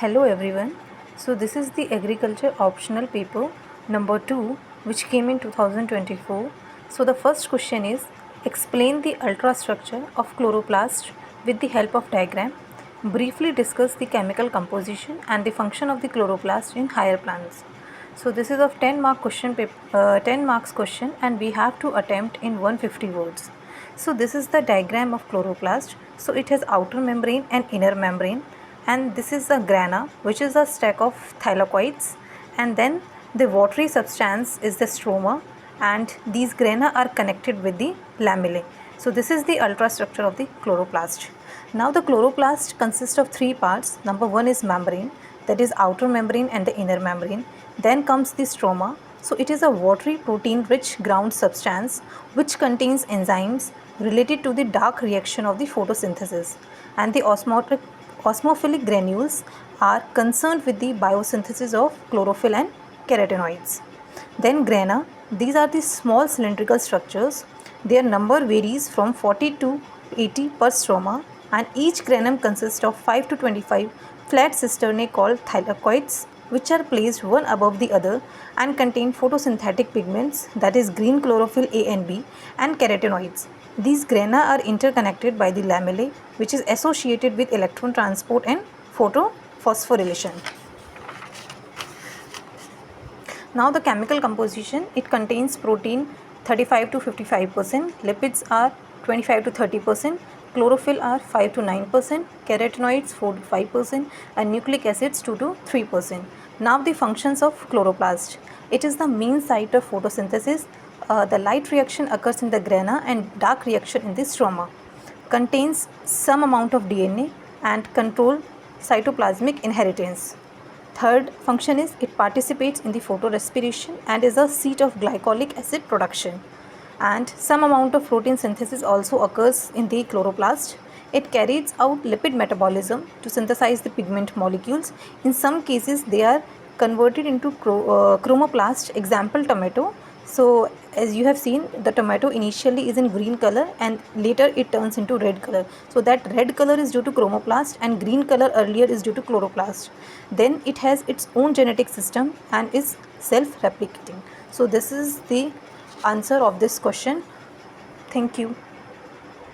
Hello everyone. So this is the agriculture optional paper number 2 which came in 2024. So the first question is explain the ultrastructure of chloroplast with the help of diagram. Briefly discuss the chemical composition and the function of the chloroplast in higher plants. So this is of 10 marks question and we have to attempt in 150 words. So this is the diagram of chloroplast. So it has outer membrane and inner membrane, and this is the grana, which is a stack of thylakoids, and then the watery substance is the stroma, and these grana are connected with the lamellae. So this is the ultrastructure of the chloroplast. Now the chloroplast consists of three parts. Number one is membrane, that is outer membrane and the inner membrane. Then comes the stroma. So it is a watery protein rich ground substance which contains enzymes related to the dark reaction of the photosynthesis, and the osmophilic granules are concerned with the biosynthesis of chlorophyll and carotenoids. Then grana, these are the small cylindrical structures. Their number varies from 40 to 80 per stroma, and each granum consists of 5 to 25 flat cisternae called thylakoids, which are placed one above the other and contain photosynthetic pigments, that is green chlorophyll A and B, and carotenoids. These grana are interconnected by the lamellae, which is associated with electron transport and photophosphorylation. Now the chemical composition, it contains protein 35 to 55%, lipids are 25 to 30%, chlorophyll are 5 to 9%, carotenoids 4 to 5%, and nucleic acids 2 to 3%. Now the functions of chloroplast. It is the main site of photosynthesis. The light reaction occurs in the grana and dark reaction in the stroma. Contains some amount of DNA and control cytoplasmic inheritance. Third function is it participates in the photorespiration and is a seat of glycolic acid production. And some amount of protein synthesis also occurs in the chloroplast. It carries out lipid metabolism to synthesize the pigment molecules. In some cases they are converted into chromoplast, example tomato. So as you have seen, the tomato initially is in green color and later it turns into red color. So that red color is due to chromoplast and green color earlier is due to chloroplast. Then it has its own genetic system and is self-replicating. So this is the answer of this question. Thank you.